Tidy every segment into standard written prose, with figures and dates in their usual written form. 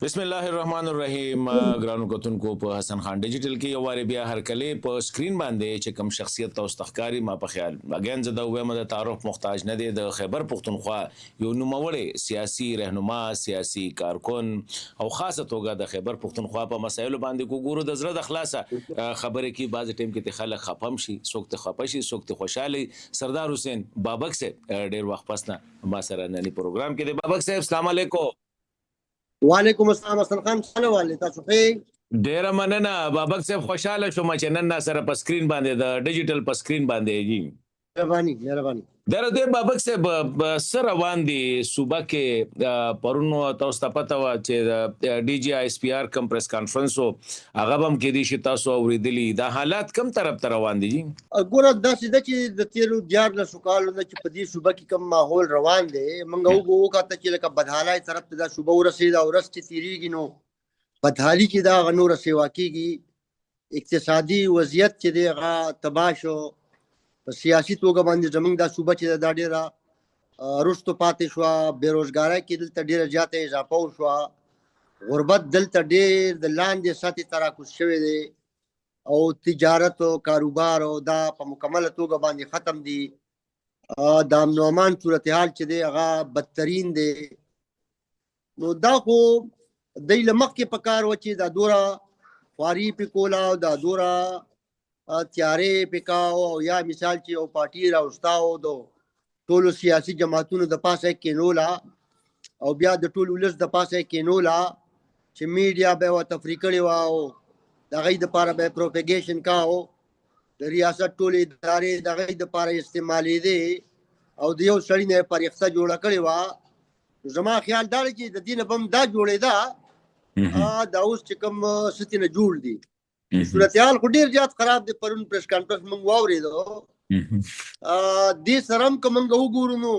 بسم الله الرحمن الرحیم ګرانو کتونکو په حسن خان ډیجیټل کې یو واره بیا هر کله په سکرین باندې چې کم شخصیت او استخکاری ما په خیال اگین زده وایم د تعارف محتاج نه دی د خیبر پختونخوا یو نوموړی سیاسي رهنما سیاسي کارکون او خاصه توګه د خیبر پختونخوا په مسایلو باندې کو ګورو د زړه د خلاصه خبره کې بعض ټیم کې ته خلک خپم شي څوک ته خپه شي څوک ته خوشاله سردار حسین بابک صاحب ډیر وخت پس نه ما سره نني پروګرام کې دی بابک صاحب السلام علیکم وعلیکم السلام حسن خان څنګه والي تاسو ښه ډیر مننه بابک صاحب خوشاله شوم چې نن سره په سکرین باندې د ډیجیټل په سکرین باندې جی مهرباني درته بابک صاحب سره روان دي صوبه کې پرونو تاسو ته پته و چې د ډي جی اس پی آر کم پریس کانفرنس هغه هم کې دي چې تاسو اوریدلی دا حالات کم طرف ته روان دي جی ګوره داسې ده چې د تیرو 14 کالو نه چې په دې صوبه کې کم ماحول روان دی موږ وګورو چې لکه بدحالای طرف ته دا صوبه ورسېده او رس چې تیریږي نو بدحالي کې دا غنور سیوا کېږي اقتصادي وضعیت چې دی هغه تباه شو په سیاسي توګه باندې زمونږ دا صوبه چې دا ډېره رستو پاتې شوه بېروزګارۍ کې دلته ډېره زیاته اضافه وشوه غربت دلته ډېر د لاندې سطحې ته راکوز شوی دی او تجارت او کاروبار او دا په مکمله توګه باندې ختم دي د امن و امان صورتحال چې دی هغه بدترین دی نو دا خو دی له مخکې په کار و چې دا دوره خواري پې کوله او دا دوره تیارې پکاو او یا مثال چې یو پارټي راوستاو د ټولو سیاسي جماعتونو د پاسه کېنولا او بیا د ټول ولس د پاسه کېنولا چې میډیا به ورته تفریح کړې وه او د هغې دپاره به پروپیګیشن کاو د ریاست ټولې ادارې د هغې دپاره استعمالېدې او د یو سړي نه یې پریخته جوړه کړې وه زما خیال دا دی چې د دې نه به هم دا جوړېده دا اوس چې کوم ستې نه جوړ دي صورتحال خو ډیر زیات خراب دی پرون پریس کانفرنس موږ واورېدو دې سره هم که موږ وګورو نو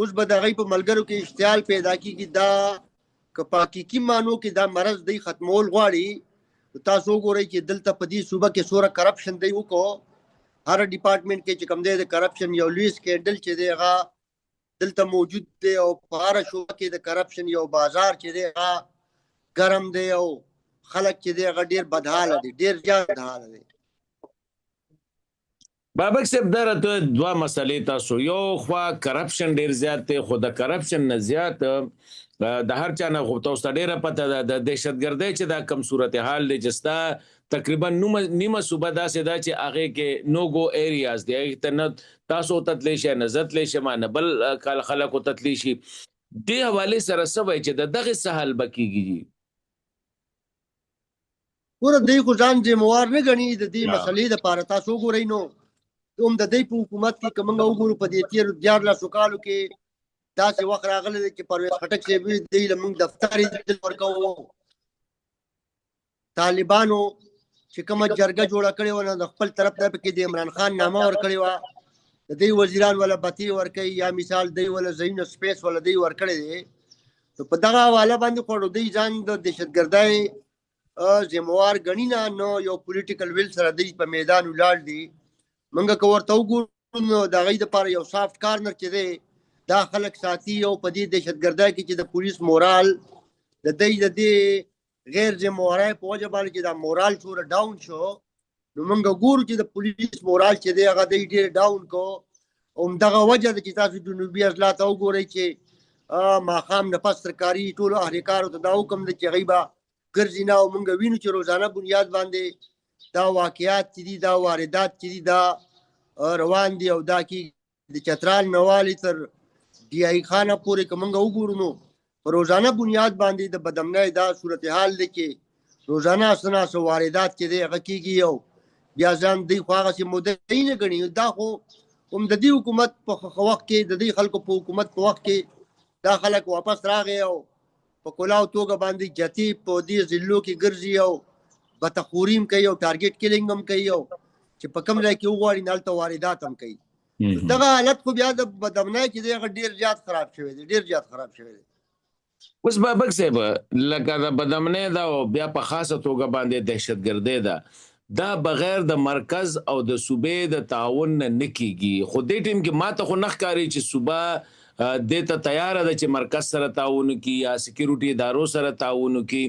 اوس به د هغوی په ملګرو کې اشتعال پیدا کېږي دا که په حقیقي معنو کې دا مرض دی ختمول غواړي تاسو وګورئ چې دلته په دې صوبه کې څومره کرپشن دی وکړو هر ډپارټمنټ کې چې کوم دی د کرپشن یو لوی سکینډل چې دی هغه دلته موجود دی او په هره شوبه کې د کرپشن یو بازار چې دی هغه ګرم دی او خلک چې دی هغه ډېر بدحاله دي ډېر زیات بدحاله دي بابک صاحب درته دوه مسلې تاسو یو خوا کرپشن ډیر زیات دی خو د کرپشن نه زیات د هر چا نه خو تاسو ته ډیره پته ده د دهشتګردۍ چې دا کم صورتحال دی چې ستا تقریبا نیمه صوبه داسې ده چې هغې کې نو ګو ایریاز دی هغې ته نه تاسو تتلی شئ نه زه تلی شم نه بل خلکو تتلی شي دې حوالې سره څه وایي چې د دغې څه حل به کېږي ګوره دوی خو ځان ذموار نه ګڼي د دې مسلې دپاره تاسو وګورئ نو هم د دوی په حکومت کې که موږ وګورو په دې تېرو 14 کالو کې داسې وخت راغلی دی چې پرویز خټک صاحب دوی له موږ دفتر یې ورکوو طالبانو چې کومه جرګه جوړه کړې وه نو د خپل طرف نه پکې د عمران خان نامه ورکړې وه د دوی وزیران وله بتې ورکوي یا مثال دوی وله ځایونه سپیس وله دوی ورکړی دی نو په دغه حواله باندې خو دوی ځان د دهشتګردۍ ذموار ګڼي نه نو یو پولیټیکل ویل سره دوی په میدان ولاړ دي موږ که ورته وګورو نو د هغوی دپاره یو سافټ کارنر چې دی دا خلک ساتي او په دې دهشتګردۍ کې چې د پولیس مورال د دوی د دې غیر ذموارۍ په وجه باندې چې دا مورال څومره ډاون شو نو موږ ګورو چې د پولیس مورال چې دی هغه دوی ډېر ډاون کو او همدغه وجه ده چې تاسو جنوبي اضلاع ته وګورئ چې ماښام نه پس سرکاري ټولو اهلکارو ته دا حکم ده چې هغوی به ګرځي نه او موږ وینو چې روزانه بنیاد باندې دا واقعات چې دي دا واردات چې دي دا روان دي او دا کې د چترال نوالي تر ډي آی خانه پورې که موږ وګورو نو په روزانه بنیاد باندې د بدامنۍ دا صورتحال دی چې روزانه څه نه څه واردات چې دی هغه کېږي او بیا ځان دوی خو هغسې مدعي نه ګڼي دا خو هم د دې حکومت په وخت کې د دې خلکو په حکومت په وخت کې دا خلک واپس راغی او په کلاو توګه باندې جتی په دې ضلعو کې ګرځي او بتخوري هم کوي او ټارګېټ کیلینګ هم کوي او چې په کوم ځای کې وغواړي نه هلته واردات هم کوي دغه حالت خو بیا د بدامنۍ چې دی هغه ډېر زیات خراب شوی دی ډېر زیات خراب شوی دی اوس بابک صاحب لکه د بدامنۍ ده او بیا په خاصه توګه باندې دهشتګردۍ ده دا بغیر د مرکز او د صوبې د تعاون نه کېږي خو دې ټیم کې ماته خو نه ښکاري چې صوبه د ته تیار ده چې مرکز سره تعاون کی یا سکیورټي ادارو سره تعاون کی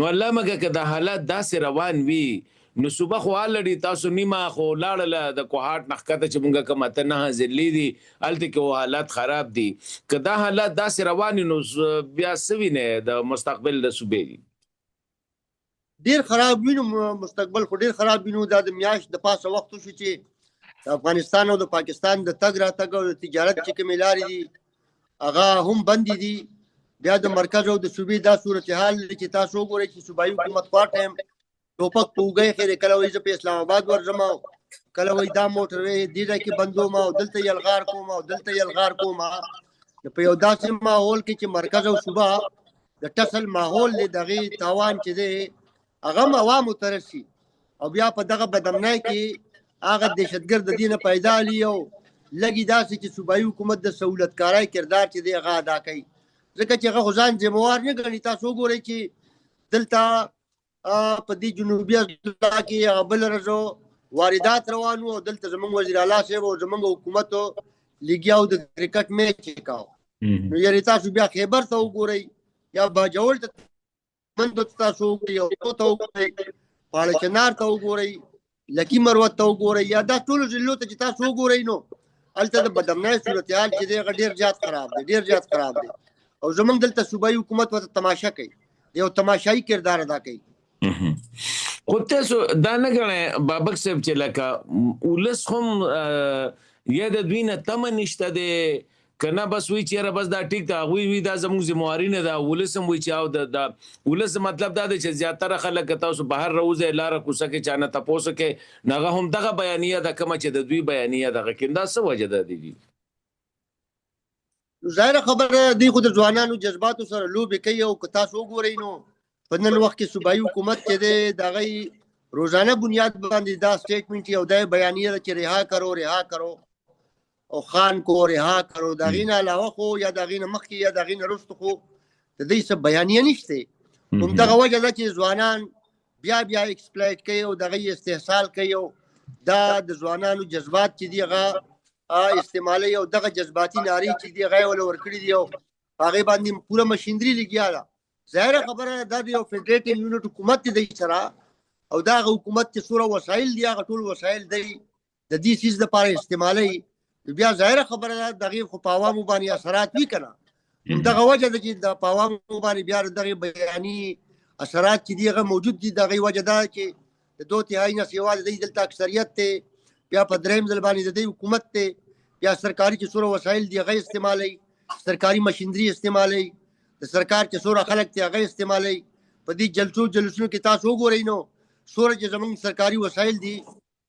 نو الله مګه که د حالات داسې روان وي نو صبح خو الډي تاسو نیمه خو لاړه د کوهات نخکته چې مونږه کوم ته نه ځلې دي الته کې حالات خراب دي که دا حالات داسې روان نو بیا سوي نه د مستقبل د صوبې ډیر خراب وینو مستقبل خو ډیر خراب وینو د میاش د پاسه وخت شو چې افغانستان او د پاکستان د تګ را تګ او تجارت چې کوم لارې دي هغه هم بند دي بیا د مرکز او د صوبې دا صورتحال چې تاسو وګورئ چې صوبایي حکومت پټ هم ټوپک پوګي خیر کله وایي چې په اسلام آباد ورځم کله وایي دا موټر دی کې بندوم او دلته یلغار کوم او دلته یلغار کوم په یو داسې ماحول کې چې مرکز او صوبه د ټسل ماحول له دغه تاوان چې دی هغه عوامو ترسي او بیا په دغه بدمنای کې هغه دهشتګرد د دینه پیدا لی او لګي داسې چې صوبایي حکومت د سہولتکارای کردار چې دی هغه ادا کوي ځکه چې هغه ځان ذمہوار نه ګڼي تاسو ګورئ چې دلته په دې جنوبي اضلاع کې هغه بل ورځو واردات روانو او دلته زمونږ وزیر اعلی صاحب او زمونږ حکومت لګیاو د کرکټ میچ کاو نو یې تاسو بیا خیبر ته وګورئ یا باجوړ ته مند تاسو یو ته وګورئ پاړه چنار ته وګورئ لکی مروت ته وګورئ یا دا ټول ضلعو ته چې تاسو وګورئ نو الته د بدمنای صورتحال چې دی ډیر زیات خراب دی ډیر زیات خراب دی او زمونږ دلته صوبایي حکومت ورته تماشا کوي یو تماشایي کردار ادا کوي خو تاسو دا نه غواړئ بابک صاحب چې لکه ولس هم یا د دوی نه تمه نشته دی کنه بس وی چیرې بس دا ټیک دا وی دا زموږ ذمہواری نه دا ولس هم وی چې او د ولس مطلب دا دی چې زیاتره خلک تاسو بهر روزه لار کوسه کې چانه تاسو کې نغه هم دغه بیانیه د کوم چې د دوی بیانیه دغه کیندا څه وجه ده دی ظاهر خبره دی خو د ځوانانو جذباتو سره لوبي کوي او که تاسو وګورئ نو په نن وخت کې صوبایي حکومت چې دی دغه روزانه بنیاد باندې دا سټیټمنټ یو د بیانیه چې رها کرو او خان کو رها کرو دا غینه علاوه خو یا دا غینه مخکې یا دا غینه رست خو د دې څه بیانیه نشته هم دغه وجه ده چې ځوانان بیا ایکسپلایټ کوي او دغه استحصال کوي او دا د ځوانانو جذبات چې دی هغه استعمالي او دغه جذباتي ناری چې دی هغه ول ورکړي دی او هغه باندې پوره مشینری لګیا ده ظاهر خبره دا دی او فدریټیو یونټ حکومت دی سره او دا حکومت چې سوره وسایل دی هغه ټول وسایل دی د دې چیز لپاره استعمالي بیا ظاهر خبره ده دغه خو په عوامو باندې اثرات وی کنه دغه وجه ده چې د عوامو باندې بیا دغه بیاني اثرات چې دیغه موجود دي دغه وجه ده چې د دوه تهائی نه سیوال د دلته اکثریت ته بیا په دریم ځل باندې د حکومت ته بیا سرکاري چې سوره وسایل دی هغه استعمالي سرکاري مشینری استعمالي د سرکار چې سوره خلک ته هغه استعمالي په دې جلسو کې تاسو وګورئ نو سوره چې زمونږ سرکاري وسایل دي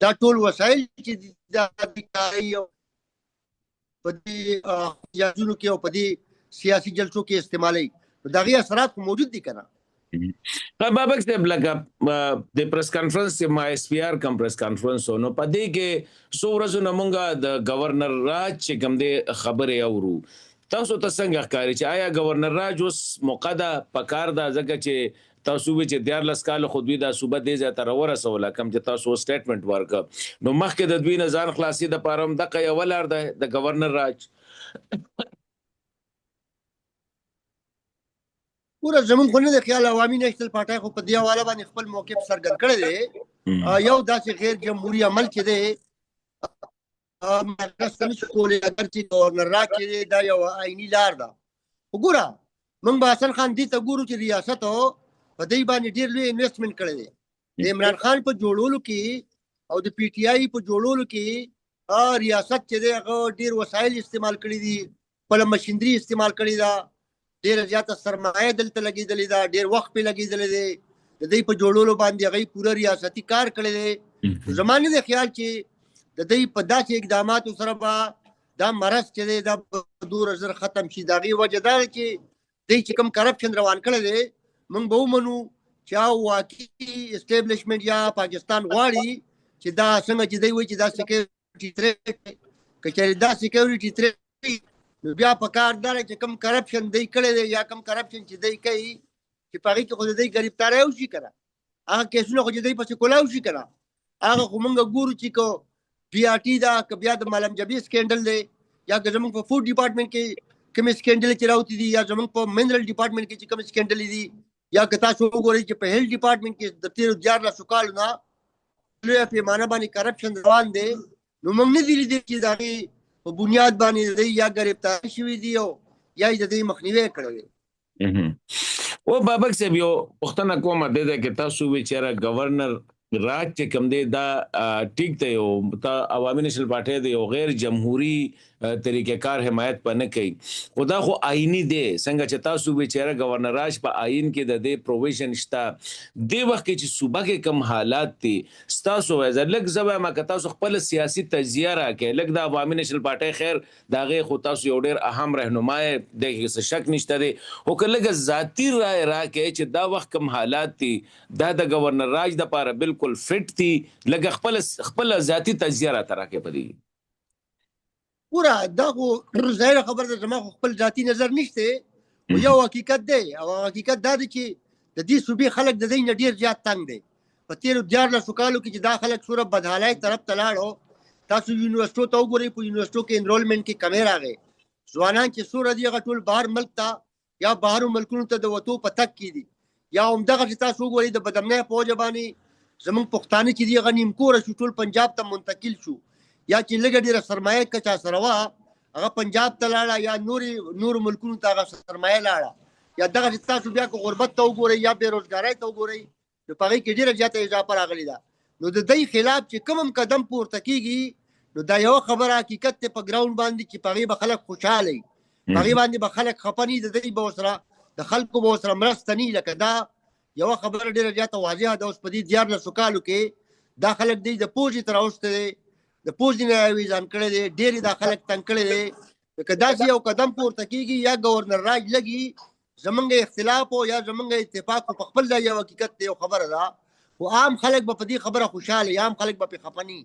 دا ټول وسایل چې د کاري په دې یادونو کې او په دې سیاسي جلسو کې استعمالي دغه اثرات موجود دي کنه بابک صاحب لکه د پریس کانفرنس ما اس پی آر کم پریس کانفرنس نو په دې کې سو ورځې نمونګه د گورنر راج چې کوم دې خبره اورو تاسو ته څنګه ښکاري چې آیا گورنر راج اوس موقعه پکار دا ځکه چې تاسو به چې 14 کال خو دوی د صوبه دې ځای ته ورسوله کم چې تاسو سټیټمنټ ورک نو مخکې د دوی نه ځان خلاصي د پاروم د یو ولر د گورنر راج پورا زمون خو نه د خیال عوامي نېشنل پارټي خو په دی حواله باندې خپل موقف څرګند کړی دی یو داسې غیر جمهوریت عمل کې دی مرکز نشي کولی اگر چې گورنر راج کې دا یو آئینی لار ده وګوره موږ به حسن خان دې ته ګورو چې ریاست په دې باندې ډېر لوی انویسټمنټ کړی دی د عمران خان په جوړولو کې او د پی ټی آی په جوړولو کې ریاست چې دی هغه ډېر وسایل استعمال کړي دي خپله مشینري استعمال کړې ده ډېره زیاته سرمایه دلته لګېدلې ده ډېر وخت پرې لګېدلی دی د دې په جوړولو باندې هغوی پوره ریاستي کار کړی دی زما نه دی خیال چې د دې په داسې اقداماتو سره به دا مرض چې دی دا په دوره زر ختم شي د هغې وجه دا ده چې دی چې کوم کرپشن روان کړی دی موږ به ومنو چې واقعي اسټیبلیشمنټ یا پاکستان غواړي چې دا څنګه چې دی وایي چې دا سکیورټي تھریټ که چېرې دا سکیورټي تھریټ نو بیا په کار دا چې کوم کرپشن دی کړی دی یا کوم کرپشن چې دی کوي چې په هغې کې خو د دی ګرفتاری وشي که نه هغه کیسونه خو چې دی پسې کولا وشي که نه هغه خو موږ ګورو چې که پی آر ټي ده که بیا د ملم جبي سکینډل دی یا که زموږ په فوډ ډپارټمنټ کې کوم سکینډل چې راوتی دي یا زمونږ په منرل ډپارټمنټ کې چې کوم سکینډل دي یا که تاسو وګورئ چې په هیلث ډپارټمنټ کې د تیرو 14 کالو نه لویه پیمانه باندې کرپشن روان دی نو موږ نه دي لیدلي چې د هغې په بنیاد باندې د یا ګرفتار شوي دي او یا یې د دې مخنیوی کړی دی. او بابک صاحب یو پوښتنه کومه ده چې تاسو وی چېرې گورنر راج چې کوم دی دا ټیک دی او عوامي نېشنل پارټي دی او غیر جمهوریت طریقې کار حمایت پنه کوي خدا خو آئینی دی څنګه چې تاسو وی چېرې گورنر راج په آئین کې د دې پروویژن شته دی وخت کې چې صوبه کې کم حالات دي ستاسو وایي لږ زبا ما که تاسو خپل سیاسي تجزیه راکې لږ د عوامي نېشنل پارټي خیر داغه خو تاسو یو ډېر اهم رهنمای د هیڅ شک نشته دی او که لږ ذاتی رائے راکې چې دا وخت کم حالات دي دا د گورنر راج د لپاره بالکل فټ دي لږ خپل ذاتی تجزیه را تراکې پدې پورا دا خو ظاهر خبر ده زما خپل ذاتی نظر نشته او یو حقیقت دی او حقیقت دا دی چې د دې صوبې خلک د دې نه ډیر زیات تنګ دي په تیرو 14 کالو کې چې دا خلک سوره بدحالۍ طرف ته لاړو تاسو یونیورسيټو ته وګورئ په یونیورسيټو کې انرولمنت کې کمی راغی ځوانان چې سوره دی هغه ټول بهر ملک ته یا بهرو ملکونو ته د وتو په تک کې دي یا همدغه چې تاسو وګورئ د بدمنۍ په وجه باندې زمونږ پښتانه چې دي هغه نیمکوره شو ټول پنجاب ته منتقل شو یا چې لږه ډېره سرمایه که چا سره وه هغه پنجاب ته لاړه یا نور ملکونو ته هغه سرمایه لاړه یا دغه چې تاسو بیا که غربت ته وګورئ یا بېروزګارۍ ته وګورئ نو په هغې کې ډېره زیاته اضافه راغلې ده نو د دوی خلاف چې کوم هم قدم پورته کېږي نو دا یوه خبره حقیقت دی په ګراونډ باندې چې په هغې به خلک خوشحاله وي په هغې باندې به خلک خفه نه وي د دوی به ورسره د خلکو به ورسره مرسته نه وي لکه دا یوه خبره ډېره زیاته واضحه ده اوس په دې 14 کالو کې دا خلک دی د پوځې تر اوسته دی د پوځ نه ویزان کړی دی ډېرې دا خلک تنګ کړی دی که داسې یو قدم پورته کېږي یا گورنر راج لګي زمونږ اختلاف او یا زمونږ اتفاق په خپل ځای یو حقیقت دی یو خبره ده خو عام خلک به په دې خبره خوشحاله یا عام خلک به پرې خفه نه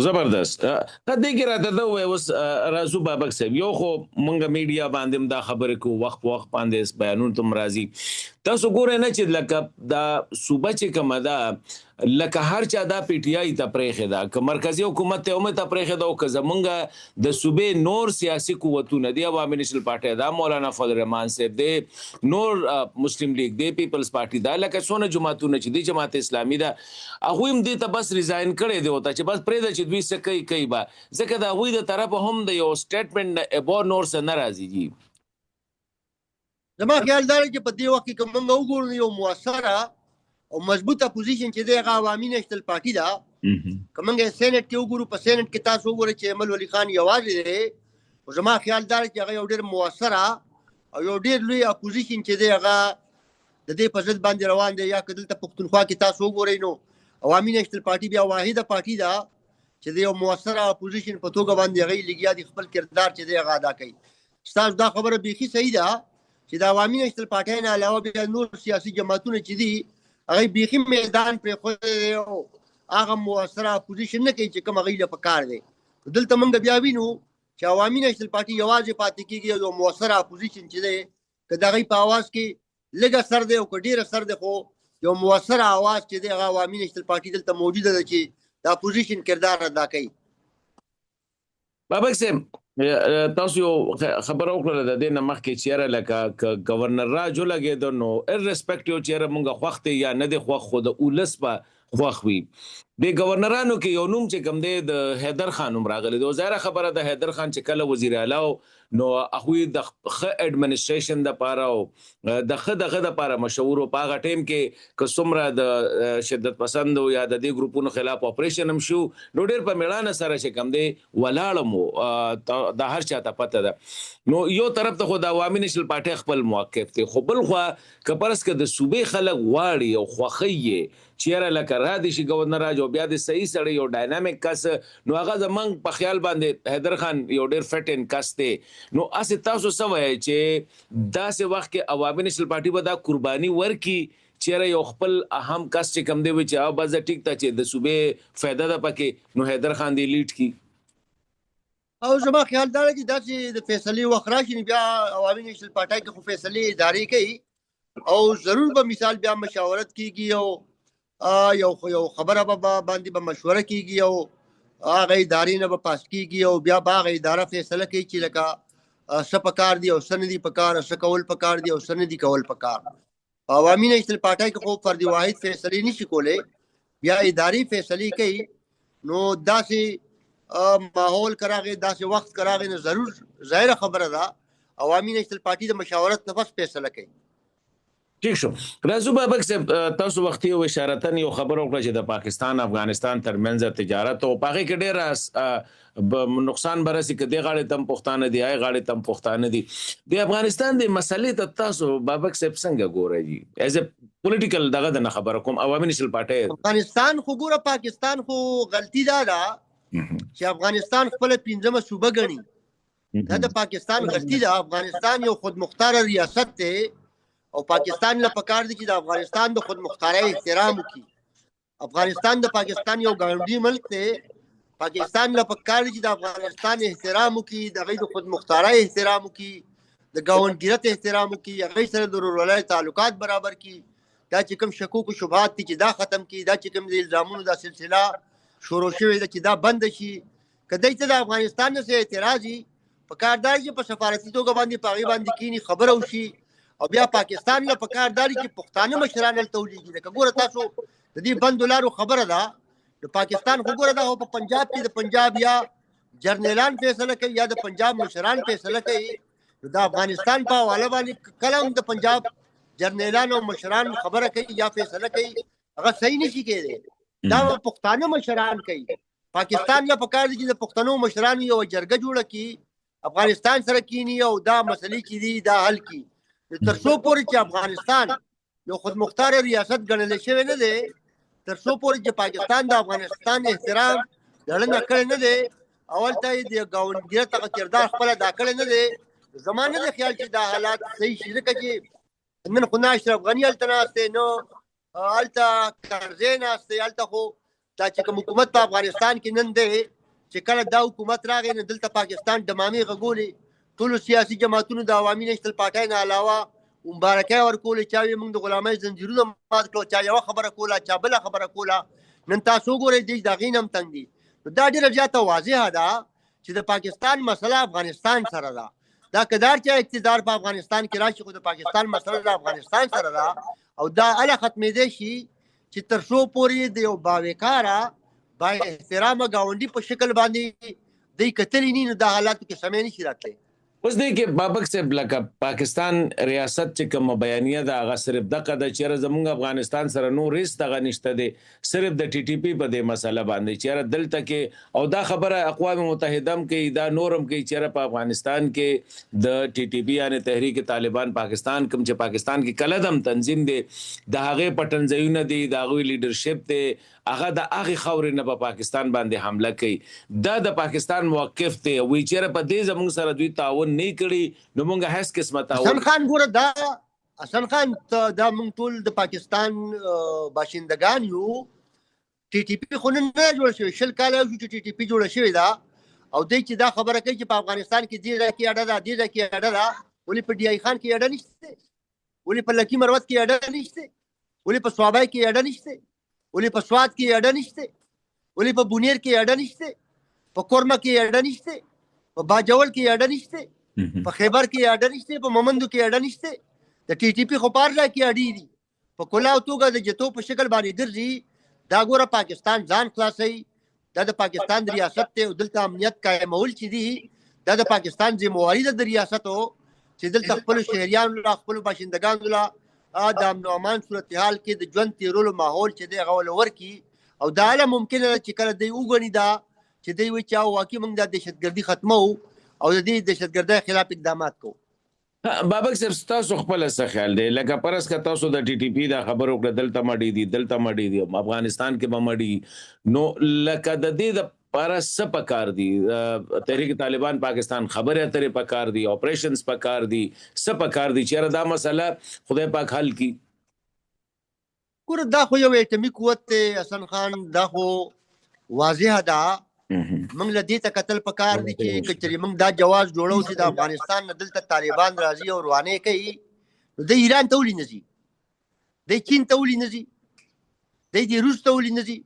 زبردست دې کې راته دا وایي اوس راځو بابک صاحب یو خو مونږ میډیا باندې دا خبرې کو وخت باندې بیانونه تم راځي تاسو ګورئ نه چې لکه دا صوبه چې کومه ده لکه هر چا دا پی ټی آی ته پرېښې ده که مرکزي حکومت ته هم ته پرېښې ده او که زمونږ د صوبې نور سیاسي قوتونه دي عوامي نېشنل پارټي ده مولانا فضل الرحمان صاحب دی نور مسلم لیگ دی پیپلز پارټي ده لکه څونه جماعتونه چې دي جماعت اسلامي ده هغوی هم دې ته بس ریزاین کړی دی ورته چې بس پرېږده چې دوی څه کوي به ځکه د هغوی د طرفه هم د یو سټیټمنټ نه ابو نور څه نه راځي جي زما خیال دا دی چې په دې وخت کې که موږ وګورو یو مؤثره او مضبوطه پوزیشن چې دی هغه عوامي نېشنل پارټي ده که موږ سینټ کې وګورو په سینټ کې تاسو وګورئ چې احمد ولي خان یوازې دی خو زما خیال دا دی چې هغه یو ډېر مؤثره او یو ډېر لوی اپوزیشن چې دی هغه د دې په ضد باندې روان دی یا که دلته پښتونخوا کې تاسو وګورئ نو عوامي نېشنل پارټي بیا واحده پارټي ده چې د یو مؤثره اپوزیشن په توګه باندې هغوی لګیا دي خپل کردار چې دی هغه ادا کوي ستاسو دا خبره بیخي صحیح ده چې د عوامي نېشنل پارټۍ نه علاوه بیا نور سیاسي جماعتونه چې دي هغوی بیخي میدان پرېښودی دی او هغه مؤثره اپوزیشن نه کوي چې کوم هغوی له پکار دی دلته موږ بیا وینو چې عوامي نېشنل پارټي یوازې پاتې کېږي او یو مؤثره اپوزیشن چې دی که د هغوی په اواز کې لږه سر دی او که ډېره سر دی خو یو مؤثره اواز چې دی هغه عوامي نېشنل پارټي دلته موجوده ده چې د اپوزیشن کردار ادا کوي بابک صاحب تاسو یو خبره وکړه د دې نه مخکې چېرې لکه گورنر راج ولګېده نو ارسپیکټیو چېرې مونږ خوښ دی یا نه دی خوښ خو د اولس به خوښ وي د گورنرانو کې یو نوم چې کوم دی د حیدر خان نوم راغلی دی او ظاهره خبره د حیدر خان چې کله وزیر اعلی نو هغوی د ښه اډمنسټریشن دپاره او د ښه دغه دپاره مشهور و په هغه ټایم کې که څومره د شدت پسندو یا د دې ګروپونو خلاف اپریشن هم شو نو ډېر په مېړانه سره چې کوم دی ولاړم و دا هر چاته پته ده نو یو طرف ته خو د عوامي نېشنل پارټۍ خپل موقف دی خو بل خوا که فرض که د صوبې خلک غواړي او خوښوي یې چېرې لکه را دي شي گورنر راج او بیا د صحیح سړی یو ډاینامیک کس نو هغه زمونږ په خیال باندې حیدر خان یو ډېر فټ ان کس دی نو هسې تاسو څه وایئ چې داسې وخت کې عوامي نېشنل پارټي به دا قرباني ورکړي چېرې یو خپل اهم کس چې کوم دی وي چې بس ټیک ته چې د صوبې فایده ده پکې نو حیدر خان دی لیډ کړي او زما خیال دا دی چې داسې د فیصلې وخت راشي نو بیا عوامي نېشنل پارټۍ کې خو فیصلې ادارې کوي او ضرور به مثال بیا مشاورت کېږي او یو خبره به باندې به مشوره کېږي او هغه ادارې نه به پاس کېږي او بیا به هغه اداره فیصله کوي چې لکه څه پکار دي او څه نه دي پکار، څه کول پکار دي او څه نه دي کول پکار. عوامي نېشنل پارټۍ کې خو فرد واحد فیصلې نشي کولی، بیا اداري فیصلې کوي. نو داسې ماحول کراغې داسې وخت کراغې نو ضرور ظاهره خبره ده عوامي نېشنل پارټي د مشاورت نه پس فیصله کوي. ٹھیک شو. راځو بابک صاحب تاسو وختي او اشارتن یو خبر وکړه چې د پاکستان افغانستان ترمنځ تجارت او پاغه کې ډېر نقصان برسي کې د غاړې تم پښتانه دی آی غاړې تم پښتانه دي د افغانستان د مسلې ته تاسو بابک صاحب څنګه ګورئ جی ایز ا پولیټیکل دغه د خبره کوم عوامي نېشنل پارټي افغانستان خو ګوره پاکستان خو غلطي دا ده چې افغانستان خپل 15مه صوبه ګڼي. دا د پاکستان غلطي ده. افغانستان یو خودمختار ریاست دی او پاکستان له پکار دي چې د افغانستان د خودمختارۍ احترام وکړي. افغانستان د پاکستان یو ګاونډي ملک دی. پاکستان له پکار دي چې د افغانستان احترام وکړي، د هغوی د خودمختارۍ احترام وکړي، د ګاونډګیرت احترام وکړي، هغوی سره د ورورولۍ تعلقات برابر کړي. دا چې کوم شکوک و شبهات دي چې دا ختم کړي، دا چې کوم د الزامونو دا سلسله شروع شوې ده چې دا بند شي. که دوی ته د افغانستان نه څه اعتراض وي پکار دا چې په سفارتي توګه باندې په هغې باندې کښېني، خبره وشي. او بیا پاکستان له پکار داري چې پښتانه مشران هلته ولیږي. لکه ګوره تاسو د دې بندو لارو خبره ده، د پاکستان خو ګوره دا په پنجاب کې د پنجاب یا جرنیلان فیصله کوي یا د پنجاب مشران فیصله کوي. د افغانستان په حواله باندې کله هم د پنجاب جرنیلان او مشران خبره کوي یا فیصله کوي، هغه صحیح نشي کېدی. دا پښتانه مشران کوي. پاکستان له پکار دي چې د پښتنو مشرانو یو جرګه جوړه کړي، افغانستان سره کینی او دا مسلې چې دي دا حل کړي. تر څو پورې چې افغانستان یو خودمختار ریاست ګڼل شوی نه دی، تر څو پورې چې پاکستان د افغانستان احترام لړنه کړی نه دی، اول ته یې د ګاونډګیرت هغه کردار خپله ادا کړی نه دی. زما نه دی خیال چې دا حالات صحیح شي. ځکه چې نن خو نه اشرف غني هلته ناست دی، نو هلته کرزی ناست دی. هلته خو دا چې کوم حکومت په افغانستان کې نن دی چې کله دا حکومت راغی نو دلته پاکستان ډمامې غږولې. ټولو سیاسي جماعتونو د عوامي نېشنل پارټۍ نه علاوه مبارکۍ ورکولې. چا ویې موږ د غلامۍ زنځیرونه مات کړو، چا یوه خبره کوله، چا بله خبره کوله. نن تاسو وګورئ دوی د هغې نه هم تنګ دي. نو دا ډېره زیاته واضحه ده چې د پاکستان مسله افغانستان سره ده. دا که دا چا اقتدار په افغانستان کې راشي خو د پاکستان مسله د افغانستان سره ده. او دا هله ختمېدی شي چې تر څو پورې د یو باوقاره با احترامه ګاونډي په شکل باندې دوی کتلي نه، نو دا حالاتو کې سمې نشي راتلی. اوس دی کې بابک صاحب لکه پاکستان ریاست چې کوم بیانیه ده هغه صرف دغه د چیرې زموږ افغانستان سره نور هیڅ دغه نشته دی، صرف د ټي ټي پي په دې مسله باندې چیرې دلته کې او دا خبره اقوام متحده هم کوي، دا نورم کوي چیرې په افغانستان کې د ټي ټي پي یعنی تحریک طالبان پاکستان کوم چې پاکستان کې کلدم تنظیم دی د هغې پټنځایونه دي، د هغوی لیډرشپ دی، هغه د هغې خاورې نه په پاکستان باندې حمله کوي. دا د پاکستان موقف دی. وایي چیرې په دې زموږ سره دوی تعاون نه کړي نو موږ هیڅ قسمه تعاون. حسن خان ګوره دا حسن خان دا موږ ټول د پاکستان باشندگان یو. ټي ټي پي خو نن نه جوړ شوی، 20 کاله شو چې ټي ټي پي جوړه شوې ده. او دوی چې دا خبره کوي چې په افغانستان کې دې ځای کې اډه ده، دې ځای کې اډه ده، ولې په ډي آی خان کې اډه نشته؟ ولې په لکي مروت کې اډه نشته؟ ولې په صوابۍ کې اډه نشته؟ ولې په سوات کې اډه نشته؟ ولې په بونیر کې اډه نشته؟ په کورمه کې اډه نشته؟ په باجوړ کې اډه نشته؟ په خیبر کې اډه نشته؟ په مومندو کې اډه نشته؟ د ټي ټي پي خو په هر ځای کې اډې دي. په کلاو توګه د جتو په شکل باندې ګرځي. دا ګوره پاکستان ځان خلاصوي. دا د پاکستان د ریاست دی او دلته امنیت قایمول چې دي دا د پاکستان ذمواري ده د ریاستو چې دلته خپلو شهریانو له خپلو باشندګانو له د امن او امان صورتحال کې د ژوند تیرولو ماحول چې دی هغه ورله ورکړي. او دا هله ممکنه ده چې کله دوی وګڼي دا چې دوی وایي چې واقعي موږ دا دهشتګردي ختمو او د دې دهشتګردۍ خلاف اقدامات کوو. بابک صاحب ستاسو خپل څه خیال دی؟ لکه پرس که تاسو د ټي ټي پي دا خبر وکړه دلته مړي دي دلته مړي دي افغانستان کې به مړي، نو لکه د دې د پاره څه پکار دي؟ تحریک طالبان پاکستان خبرې اترې پکار دي، اپریشنز پکار دي، څه پکار دي چیرې دا مسله خدای پاک حل کی؟ ګوره دا خو یو ایټمي قوت دی حسن خان، دا خو واضحه ده. موږ له دې ته کتل پکار دي چې که چېرې موږ دا جواز جوړو چې د افغانستان نه دلته طالبان راځي او روانې کوي، نو دی ایران ته ولې نه ځي؟ دی چین ته ولې نه ځي؟ دی روس ته ولې نه ځي؟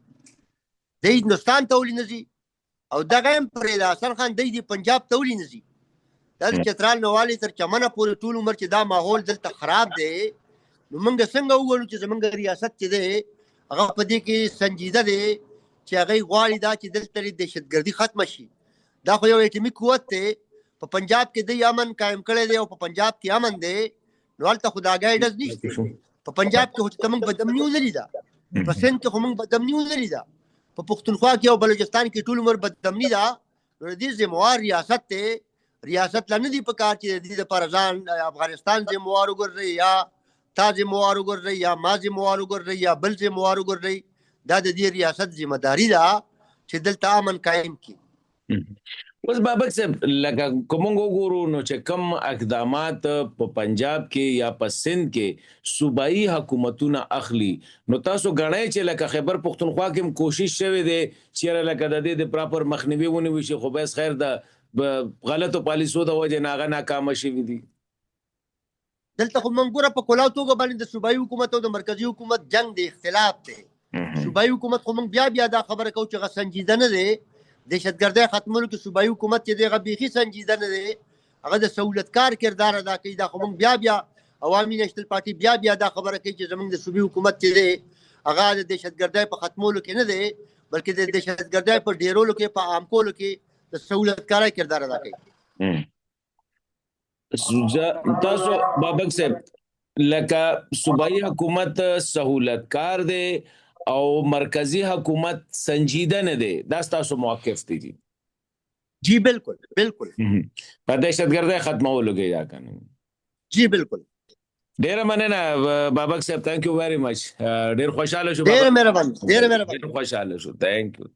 دی هندوستان ته ولې نه ځي؟ او دغه هم پرېږده حسن خان، دی پنجاب ته ولې نه ځي؟ د چترال نوالي تر چمنه پورې ټول عمر چې دا ماحول دلته خراب دی نو موږ څنګه وګورو چې زمونږ ریاست چې دی هغه په دې کې سنجیده دی چې هغه غواړي دا چې دلته دهشتګردي ختمه شي. دا خو یو اټومي قوت دی په پنجاب کې د امن قائم کړی دی او په پنجاب کې امن دی نو هلته خو دا ګایډنس نشته. په پنجاب کې خو موږ بدامني ولري ده په سند کې خو موږ بدامني ولري ده په پښتونخوا کې او بلوچستان کې ټول عمر بدامني ده. نو دې ذمہوار ریاست ته ریاست لا نه دی په کار چې د دې لپاره ځان افغانستان ذمہوار وګرځي یا تا ذمہوار وګرځي یا ما ذمہوار وګرځي یا بل ذمہوار وګرځي. دا د دې ریاست ذمہ داری ده چې دلته امن قائم کړي. اوس بابک صاحب لکه کوم وګورو نو چې کم اقدامات په پنجاب کې یا په سند کې صوبایي حکومتونه اخلي نو تاسو غواړئ چې لکه خیبر پختونخوا کې کوشش شوه دی چې لکه د دې د پراپر مخنیوي ونیوي شي خو بس خیر د غلطو پالیسو د وجه ناغه ناکام شي دي. دلته خو منګوره په کلاو توګه باندې د صوبایي حکومت او د مرکزی حکومت جنگ دی اختلاف دی. صوبایي حکومت خو موږ بیا دا خبره کوو چې سنجیده نه دی دهشتګردۍ ختمولو کې صوبایي حکومت چې دی هغه بیخي سنجیده نه دی هغه د سہولتکار کردار ادا کوي. دا خو موږ بیا عوامي نیشنل پارټي بیا دا خبره کوي چې زموږ د صوبایي حکومت چې دی هغه د دهشتګردۍ په ختمولو کې نه دی بلکې د دهشتګردۍ په ډیرولو کې په عام کولو کې د سہولتکارۍ کردار ادا کوي. تاسو بابک صاحب لکه صوبایي حکومت سہولتکار دی او مرکزی حکومت سنجیده نه دی دا تاسو موقف دی جی بالکل بالکل په دهشتګردۍ ختمولو کې یا کنه جی بالکل. ډیر مننه بابک صاحب ثانک یو ویری مچ ډیر خوشاله شو ډیر مهرباني ډیر خوشاله شو ثانک یو